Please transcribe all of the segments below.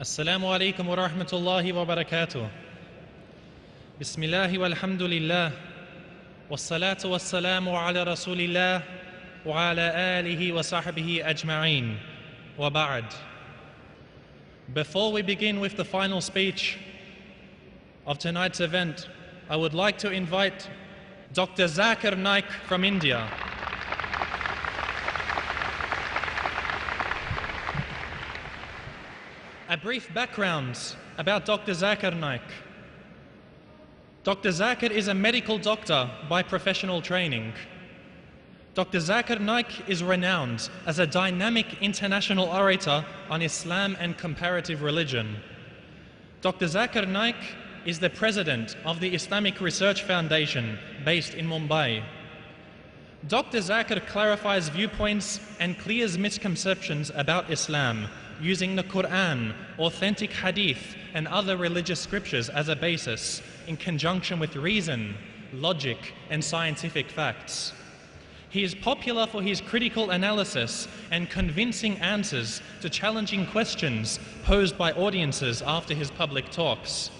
Assalamu alaikum wa rahmatullahi wa barakatuh. Bismillahi walhamdulillah. Wassalatu wassalamu ala rasulillah wa ala alihi wa sahbihi ajma'een. Wa ba'd. Before we begin with the final speech of tonight's event, I would like to invite Dr. Zakir Naik from India. A brief background about Dr. Zakir Naik. Dr. Zakir is a medical doctor by professional training. Dr. Zakir Naik is renowned as a dynamic international orator on Islam and comparative religion. Dr. Zakir Naik is the president of the Islamic Research Foundation based in Mumbai. Dr. Zakir clarifies viewpoints and clears misconceptions about Islam using the Quran, authentic hadith, and other religious scriptures as a basis, in conjunction with reason, logic, and scientific facts. He is popular for his critical analysis and convincing answers to challenging questions posed by audiences after his public talks.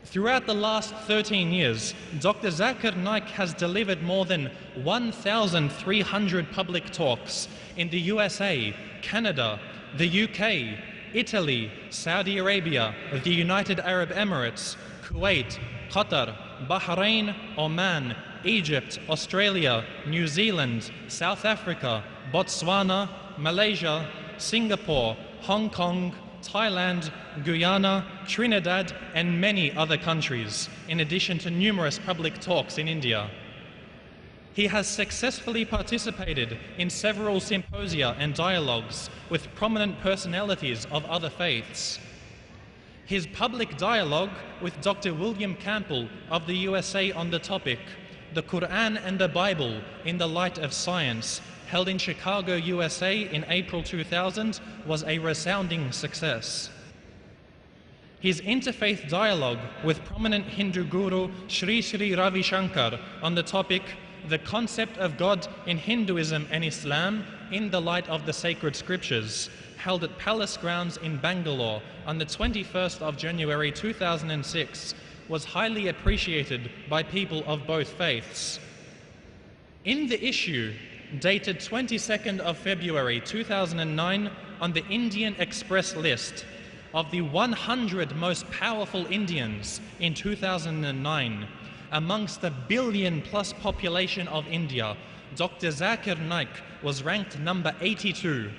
Throughout the last 13 years, Dr. Zakir Naik has delivered more than 1,300 public talks in the USA, Canada, the UK, Italy, Saudi Arabia, the United Arab Emirates, Kuwait, Qatar, Bahrain, Oman, Egypt, Australia, New Zealand, South Africa, Botswana, Malaysia, Singapore, Hong Kong, Thailand, Guyana, Trinidad, and many other countries, in addition to numerous public talks in India. He has successfully participated in several symposia and dialogues with prominent personalities of other faiths. His public dialogue with Dr. William Campbell of the USA on the topic, The Quran and the Bible in the Light of Science, held in Chicago, USA in April 2000, was a resounding success. His interfaith dialogue with prominent Hindu guru Sri Sri Ravi Shankar on the topic, The Concept of God in Hinduism and Islam in the Light of the Sacred Scriptures, held at Palace Grounds in Bangalore on the 21st of January 2006, was highly appreciated by people of both faiths. In the issue, dated 22nd of February 2009, on the Indian Express list of the 100 most powerful Indians in 2009, amongst the billion-plus population of India, Dr. Zakir Naik was ranked number 82.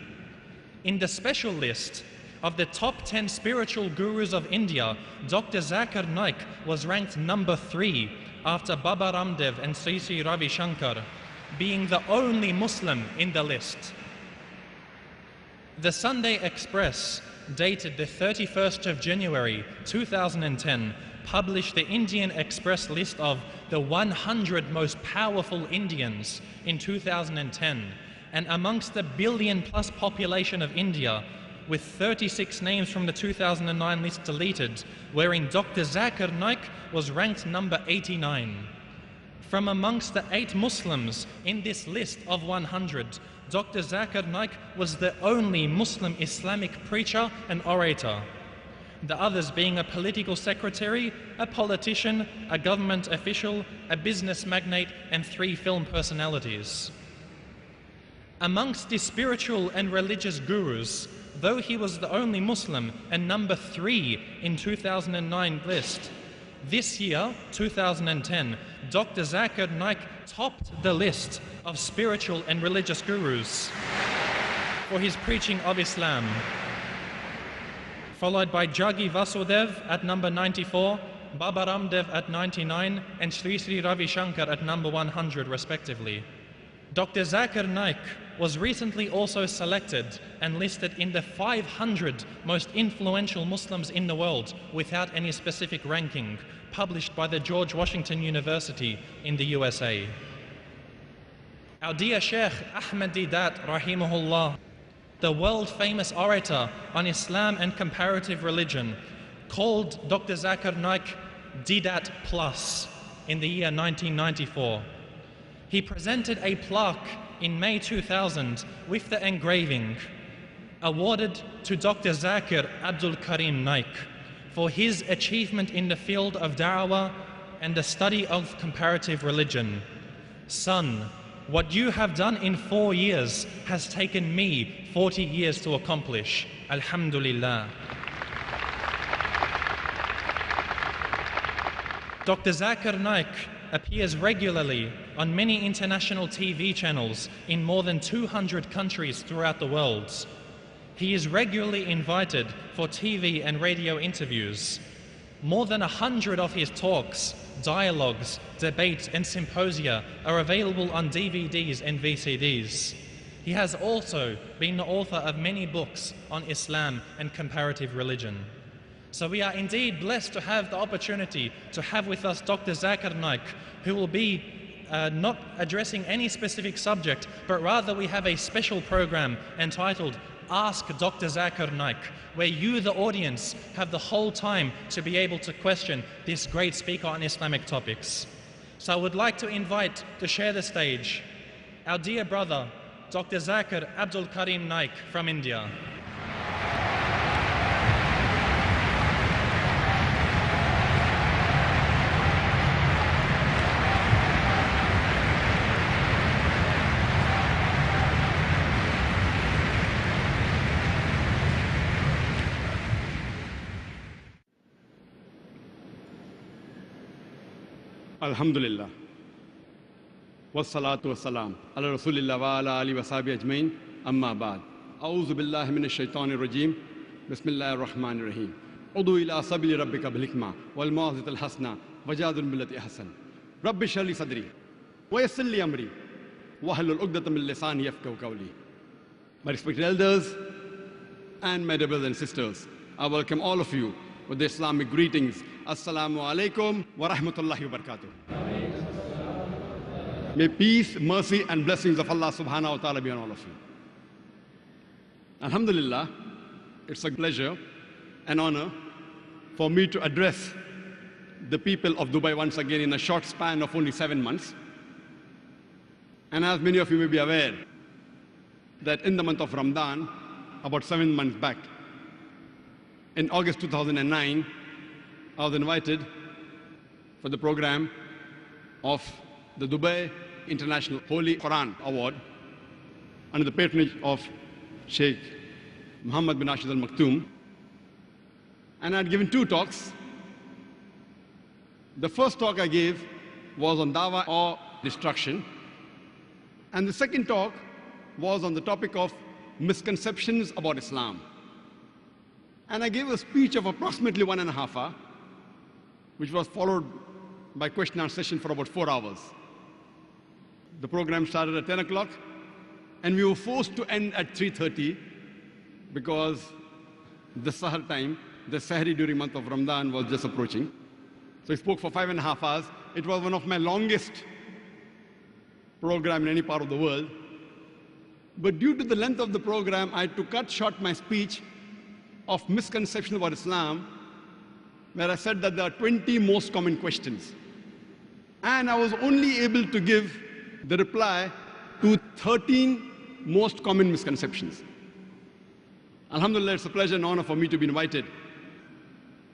In the special list of the top 10 spiritual gurus of India, Dr. Zakir Naik was ranked number 3 after Baba Ramdev and Sri Sri Ravi Shankar, being the only Muslim in the list. The Sunday Express, dated the 31st of January 2010, published the Indian Express list of the 100 most powerful Indians in 2010, and amongst the billion-plus population of India, with 36 names from the 2009 list deleted, wherein Dr. Zakir Naik was ranked number 89. From amongst the 8 Muslims in this list of 100, Dr. Zakir Naik was the only Muslim Islamic preacher and orator, the others being a political secretary, a politician, a government official, a business magnate, and 3 film personalities. Amongst the spiritual and religious gurus, though he was the only Muslim and number 3 in 2009 list, this year, 2010, Dr. Zakir Naik topped the list of spiritual and religious gurus for his preaching of Islam, followed by Jagi Vasudev at number 94, Baba Ramdev at 99, and Sri Sri Ravi Shankar at number 100 respectively. Dr. Zakir Naik was recently also selected and listed in the 500 most influential Muslims in the world without any specific ranking, published by the George Washington University in the USA. Our dear Sheikh Ahmed Deedat, rahimahullah, the world-famous orator on Islam and comparative religion, called Dr. Zakir Naik Deedat Plus in the year 1994. He presented a plaque in May 2000 with the engraving, awarded to Dr. Zakir Naik for his achievement in the field of da'wah and the study of comparative religion. Son, what you have done in 4 years has taken me 40 years to accomplish. Alhamdulillah. Dr. Zakir Naik appears regularly on many international TV channels in more than 200 countries throughout the world. He is regularly invited for TV and radio interviews. More than 100 of his talks, dialogues, debates and symposia are available on DVDs and VCDs. He has also been the author of many books on Islam and comparative religion. So we are indeed blessed to have the opportunity to have with us Dr. Zakir Naik, who will be not addressing any specific subject, but rather we have a special program entitled Ask Dr. Zakir Naik, where you, the audience, have the whole time to be able to question this great speaker on Islamic topics. So I would like to invite to share the stage our dear brother, Dr. Zakir Naik from India. Alhamdulillah. Wassalatu wassalam. Ala Rasulillah wa ala alihi wa sahbihi ajmain. Amma ba'd. A'udhu billahi minash shaitanir rajim. Bismillahir rahmanir rahim. Udu ila sabili rabbika bil hikma wal mau'izatil hasana wajadil billati ahsan. Rabbi shrah li sadri wa yassir li amri wahlul 'uqdatam min lisani yafqahu qawli. My respected elders and my dear brothers and sisters, I welcome all of you with the Islamic greetings. Assalamu alaikum wa rahmatullahi wa barakatuh. May peace, mercy and blessings of Allah subhanahu wa ta'ala be on all of you. Alhamdulillah, it's a pleasure and honor for me to address the people of Dubai once again in a short span of only 7 months. And as many of you may be aware, that in the month of Ramadan, about 7 months back, in August 2009, I was invited for the program of the Dubai International Holy Quran Award under the patronage of Sheikh Muhammad bin Rashid Al Maktoum. And I had given 2 talks. The first talk I gave was on dawah or destruction. And the second talk was on the topic of misconceptions about Islam. And I gave a speech of approximately 1.5 hours, which was followed by question and answer session for about 4 hours. The program started at 10 o'clock, and we were forced to end at 3:30 because the Sahar time, the Sahri during month of Ramadan was just approaching. So I spoke for 5.5 hours. It was one of my longest program in any part of the world. But due to the length of the program, I had to cut short my speech of misconception about Islam, where I said that there are 20 most common questions. And I was only able to give the reply to 13 most common misconceptions. Alhamdulillah, it's a pleasure and honor for me to be invited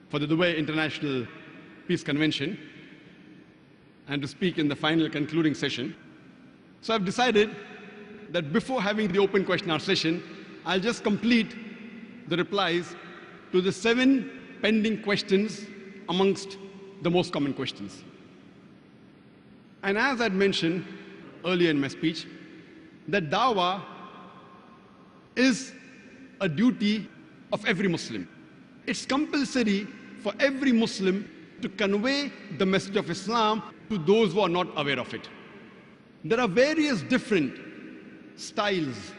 for the Dubai International Peace Convention and to speak in the final concluding session. So I've decided that before having the open question and answer session, I'll just complete the replies to the 7 pending questions amongst the most common questions. And as I'd mentioned earlier in my speech, that dawah is a duty of every Muslim. It's compulsory for every Muslim to convey the message of Islam to those who are not aware of it. There are various different styles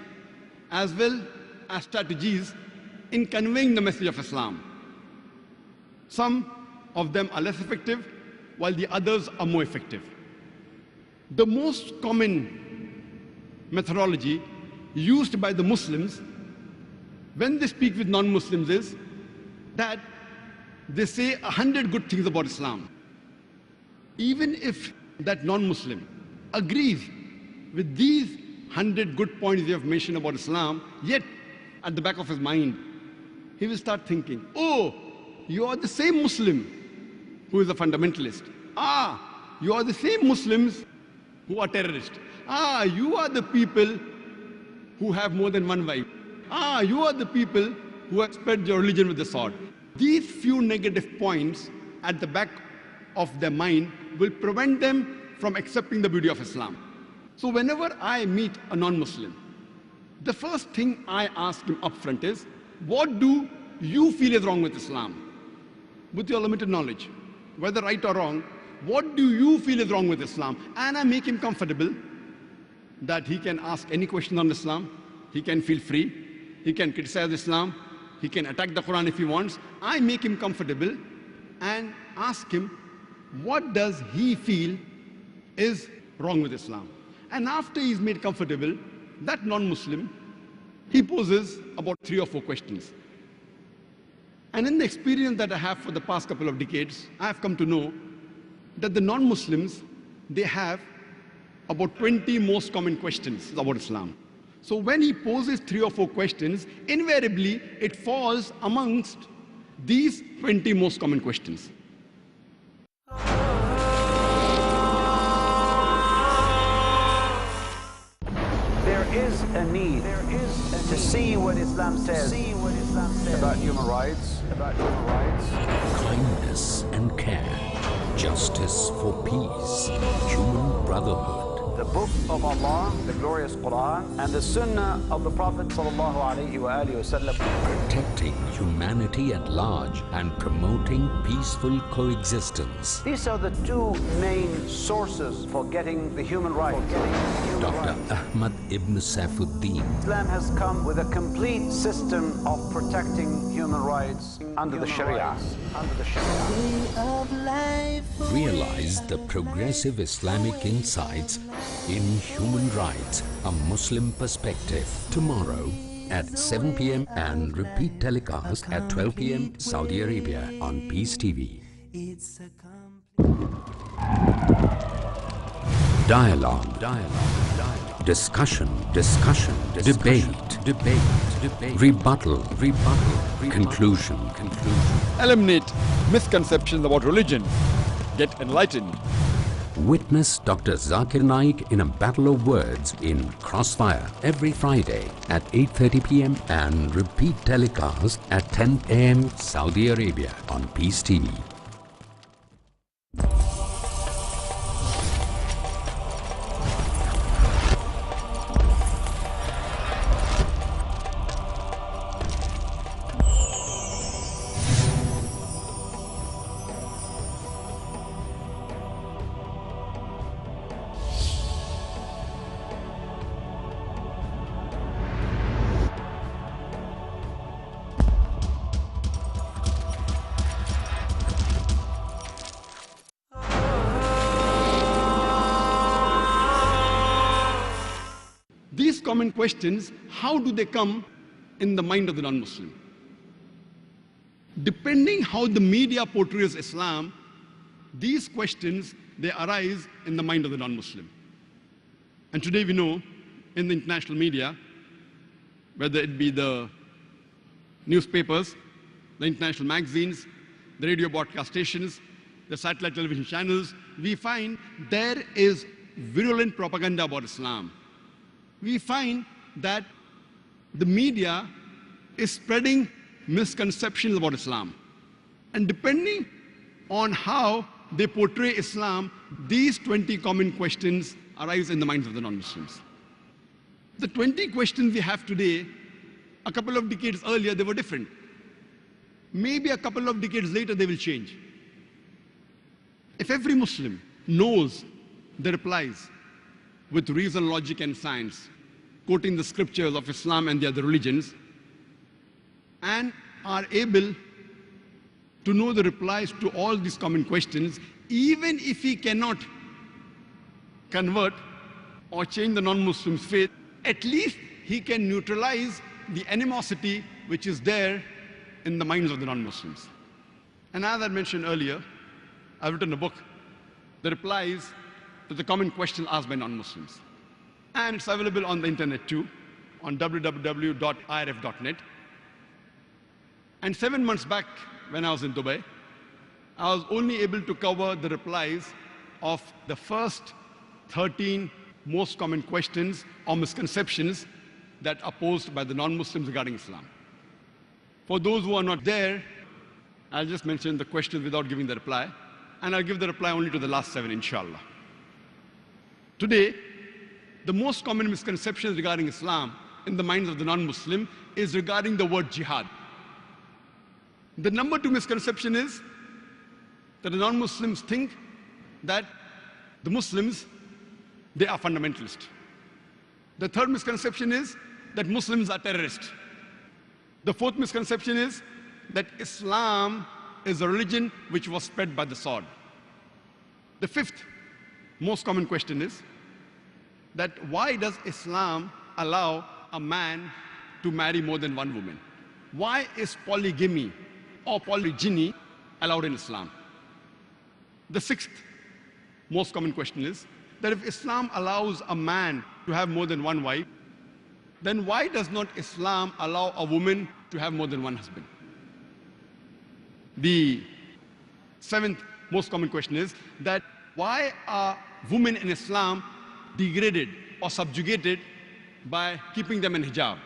as well as strategies in conveying the message of Islam. Some of them are less effective, while the others are more effective. The most common methodology used by the Muslims when they speak with non-Muslims is that they say 100 good things about Islam. Even if that non-Muslim agrees with these 100 good points they have mentioned about Islam, yet at the back of his mind, he will start thinking, oh, you are the same Muslim who is a fundamentalist. Ah, you are the same Muslims who are terrorists. Ah, you are the people who have more than one wife. Ah, you are the people who have spread your religion with the sword. These few negative points at the back of their mind will prevent them from accepting the beauty of Islam. So whenever I meet a non-Muslim, the first thing I ask him upfront is, what do you feel is wrong with Islam? With your limited knowledge, whether right or wrong, what do you feel is wrong with Islam? And I make him comfortable that he can ask any question on Islam, he can feel free, he can criticize Islam, he can attack the Quran if he wants. I make him comfortable and ask him, what does he feel is wrong with Islam? And after he's made comfortable, that non-Muslim, he poses about 3 or 4 questions. And in the experience that I have for the past couple of decades, I have come to know that the non-Muslims, they have about 20 most common questions about Islam. So when he poses 3 or 4 questions, invariably it falls amongst these 20 most common questions. There is a need to see what Islam says about human rights, Kindness and care, justice for peace, human brotherhood. the book of Allah, the glorious Quran, and the Sunnah of the Prophet ﷺ. Protecting humanity at large and promoting peaceful coexistence. These are the 2 main sources for getting the human rights. Dr. Ahmad Ibn Saifuddin. Islam has come with a complete system of protecting human rights under the Sharia. Realize the progressive Islamic insights in Human Rights, a Muslim Perspective. Tomorrow at 7 p.m. and repeat telecast at 12 p.m. Saudi Arabia on Peace TV. Dialogue. Discussion. Debate. Rebuttal. Conclusion. Eliminate misconceptions about religion. Get enlightened. Witness Dr. Zakir Naik in a battle of words in Crossfire every Friday at 8:30 p.m. and repeat telecast at 10 a.m. Saudi Arabia on Peace TV. These common questions, how do they come in the mind of the non-Muslim? Depending how the media portrays Islam, these questions, they arise in the mind of the non-Muslim. And today we know in the international media, whether it be the newspapers, the international magazines, the radio broadcast stations, the satellite television channels, we find there is virulent propaganda about Islam. We find that the media is spreading misconceptions about Islam. And depending on how they portray Islam, these 20 common questions arise in the minds of the non-Muslims. The 20 questions we have today, a couple of decades earlier, they were different. Maybe a couple of decades later, they will change. If every Muslim knows the replies with reason, logic, and science, quoting the scriptures of Islam and the other religions, and are able to know the replies to all these common questions, even if he cannot convert or change the non-Muslim's faith, at least he can neutralize the animosity which is there in the minds of the non-Muslims. And as I mentioned earlier, I've written a book that replies to the common questions asked by non-Muslims. And it's available on the internet too. on www.irf.net. And 7 months back, when I was in Dubai, I was only able to cover the replies of the first 13 most common questions or misconceptions that are posed by the non-Muslims regarding Islam. For those who are not there, I'll just mention the questions without giving the reply, and I'll give the reply only to the last 7, inshallah. Today, the most common misconceptions regarding Islam in the minds of the non-Muslim is regarding the word jihad. The number 2 misconception is that the non-Muslims think that the Muslims, they are fundamentalists. The 3rd misconception is that Muslims are terrorists. The 4th misconception is that Islam is a religion which was spread by the sword. The 5th most common question is that why does Islam allow a man to marry more than one woman? Why is polygamy or polygyny allowed in Islam? The 6th most common question is that if Islam allows a man to have more than one wife, then why does not Islam allow a woman to have more than one husband? The 7th most common question is that why are women in Islam degraded or subjugated by keeping them in hijab?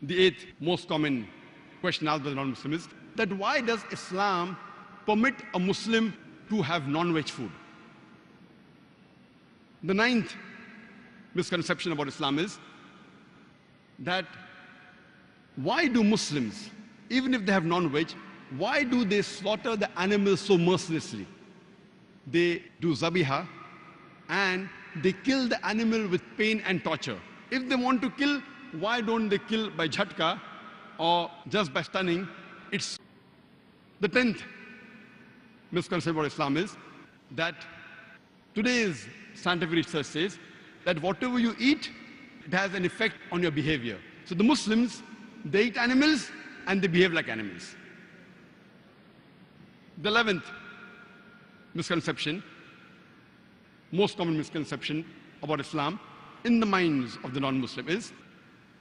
The 8th most common question asked by the non-Muslim is that why does Islam permit a Muslim to have non-veg food? The 9th misconception about Islam is that why do Muslims, even if they have non-veg, why do they slaughter the animals so mercilessly? They do zabiha and they kill the animal with pain and torture. If they want to kill, why don't they kill by jhatka or just by stunning? It's the 10th misconception about Islam is that today's scientific research says that whatever you eat, it has an effect on your behavior. So the Muslims, they eat animals and they behave like animals. The 11th misconception, most common misconception about Islam in the minds of the non-Muslim is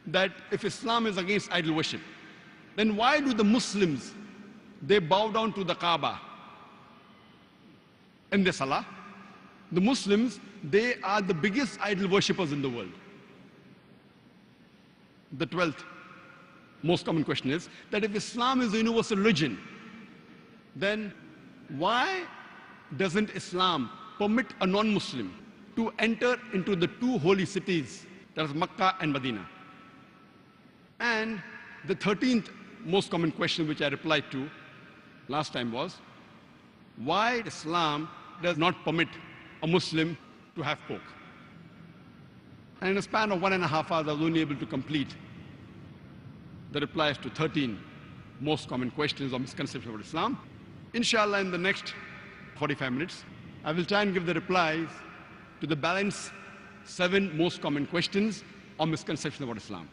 that if Islam is against idol worship, then why do the Muslims, they bow down to the Kaaba in their salah? The Muslims, they are the biggest idol worshippers in the world. The 12th most common question is that if Islam is a universal religion, then why doesn't Islam permit a non-Muslim to enter into the 2 holy cities, that is Makkah and Medina? And the 13th most common question which I replied to last time was why Islam does not permit a Muslim to have pork. And in a span of 1.5 hours, I was only able to complete the replies to 13 most common questions or misconceptions about Islam. Inshallah, in the next 45 minutes, I will try and give the replies to the balance 7 most common questions or misconceptions about Islam.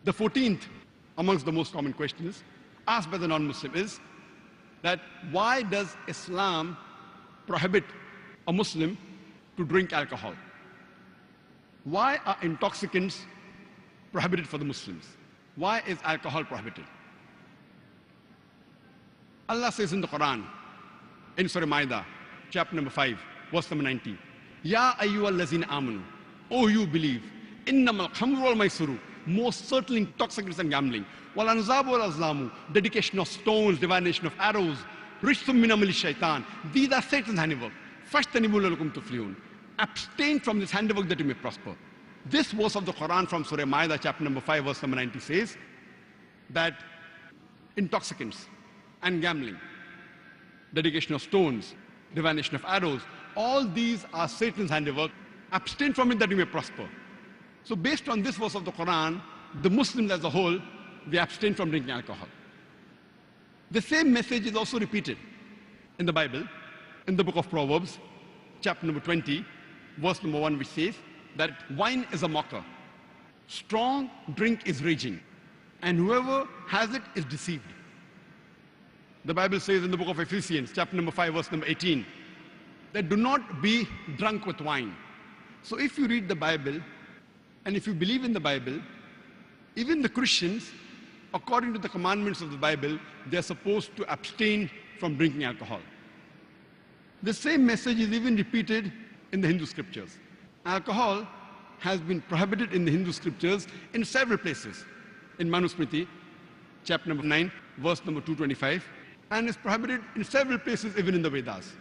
The 14th amongst the most common questions asked by the non-Muslim is that why does Islam prohibit a Muslim to drink alcohol? Why are intoxicants prohibited for the Muslims? Why is alcohol prohibited? Allah says in the Quran, in Surah Ma'idah, chapter number 5, verse number 90, Ya ayyuhal lazina amanu, O you believe, innamal khamru wal maisuru, most certainly intoxicants and gambling, wal anzabu wal azlamu, dedication of stones, divination of arrows, rishtum min amali shaitan, these are Satan's handiwork. Fashtanibu lalakum tuflihun. Abstain from this handiwork that you may prosper. This verse of the Quran from Surah Ma'idah, chapter number 5, verse number 90 says that intoxicants and gambling, dedication of stones, divination of arrows, all these are Satan's handiwork. Abstain from it that you may prosper. So based on this verse of the Quran, the Muslims as a whole, they abstain from drinking alcohol. The same message is also repeated in the Bible, in the book of Proverbs, chapter number 20, verse number 1, which says that wine is a mocker, strong drink is raging, and whoever has it is deceived. The Bible says in the book of Ephesians, chapter number 5, verse number 18, that do not be drunk with wine. So if you read the Bible And if you believe in the Bible, even the Christians, according to the commandments of the Bible, they're supposed to abstain from drinking alcohol. The same message is even repeated in the Hindu scriptures. Alcohol has been prohibited in the Hindu scriptures in several places. In Manusmriti, chapter number 9, verse number 225, and is prohibited in several places even in the Vedas.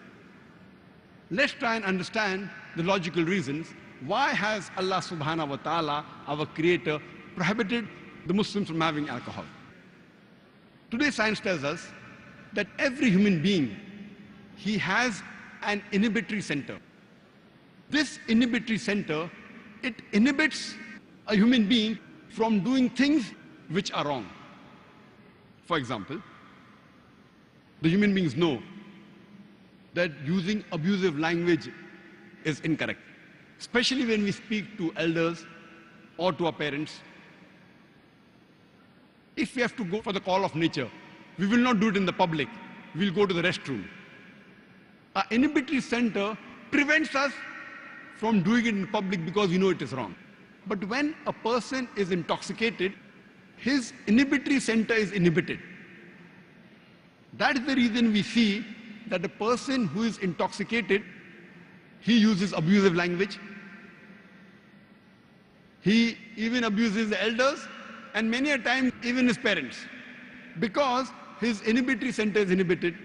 Let's try and understand the logical reasons. Why has Allah subhanahu wa ta'ala, our creator, prohibited the Muslims from having alcohol? Today science tells us that every human being, he has an inhibitory center. This inhibitory center, it inhibits a human being from doing things which are wrong. For example, the human beings know that using abusive language is incorrect, especially when we speak to elders or to our parents. If we have to go for the call of nature, we will not do it in the public. We'll go to the restroom. Our inhibitory center prevents us from doing it in public because we know it is wrong. But when a person is intoxicated, his inhibitory center is inhibited. That is the reason we see that a person who is intoxicated, he uses abusive language. He even abuses the elders and many a time even his parents, because his inhibitory center is inhibited.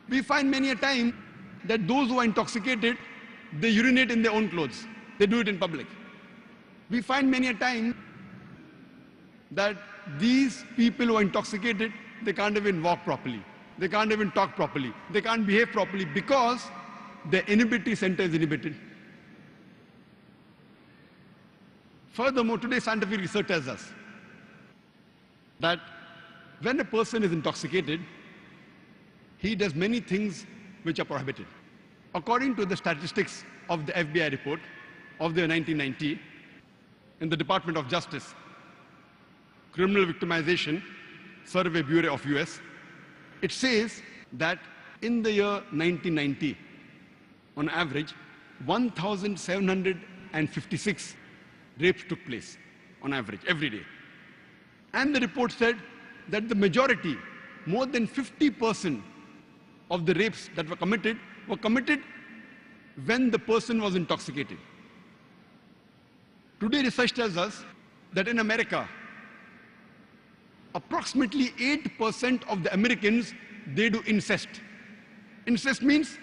We find many a time that those who are intoxicated, they urinate in their own clothes. They do it in public. We find many a time that these people who are intoxicated, they can't even walk properly. They can't even talk properly. They can't behave properly because their inhibitory center is inhibited. Furthermore, today scientific research tells us that when a person is intoxicated, he does many things which are prohibited. According to the statistics of the FBI report of the 1990, in the Department of Justice, Criminal Victimization Survey Bureau of US, it says that in the year 1990, on average, 1,756 rapes took place on average every day. And the report said that the majority, more than 50% of the rapes that were committed when the person was intoxicated. Today research tells us that in America, approximately 8% of the Americans, they do incest. Incest means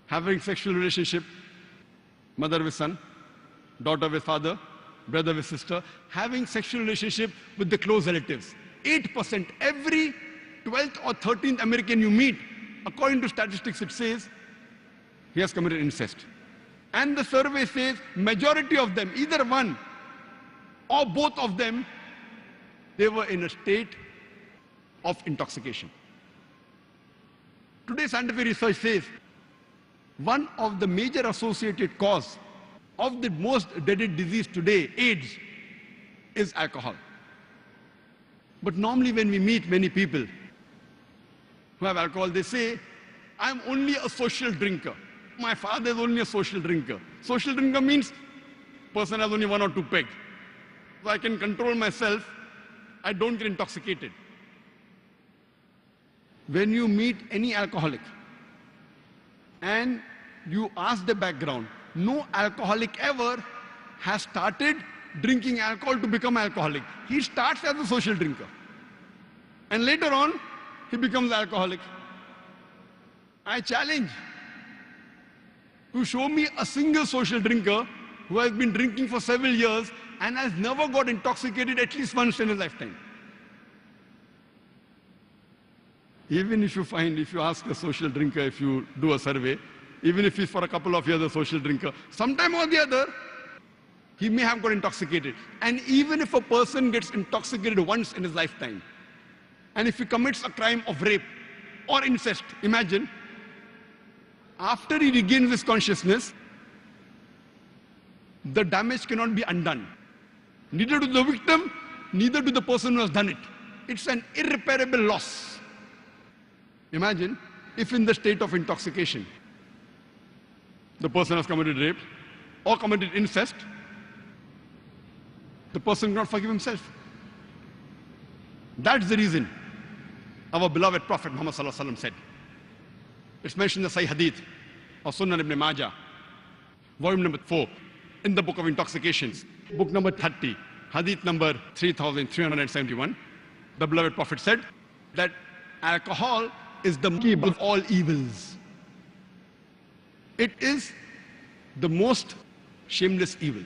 having sexual relationship, mother with son, daughter with father, brother with sister, having sexual relationship with the close relatives. 8%, every 12th or 13th American you meet, according to statistics, it says he has committed incest. And the survey says majority of them, either one or both of them, they were in a state of intoxication. Today scientific research says one of the major associated cause of the most dreaded disease today, AIDS, is alcohol. But normally when we meet many people who have alcohol, they say, I'm only a social drinker. My father is only a social drinker. Social drinker means person has only 1 or 2 pegs. So I can control myself, I don't get intoxicated. When you meet any alcoholic and you ask the background, no alcoholic ever has started drinking alcohol to become alcoholic. He starts as a social drinker. And later on, he becomes alcoholic. I challenge to show me a single social drinker who has been drinking for several years and has never got intoxicated at least once in his lifetime. Even if you ask a social drinker, if you do a survey, even if he's for a couple of years a social drinker, sometime or the other, he may have got intoxicated. And even if a person gets intoxicated once in his lifetime, and if he commits a crime of rape or incest, imagine, after he regains his consciousness, the damage cannot be undone. Neither to the victim, neither to the person who has done it. It's an irreparable loss. Imagine if in the state of intoxication, the person has committed rape or committed incest, the person cannot forgive himself. That's the reason our beloved Prophet Muhammad said. It's mentioned in the Sahih Hadith of Sunan ibn Majah, volume number 4, in the book of intoxications, book number 30, Hadith number 3371. The beloved Prophet said that alcohol is the key of all evils. It is the most shameless evil.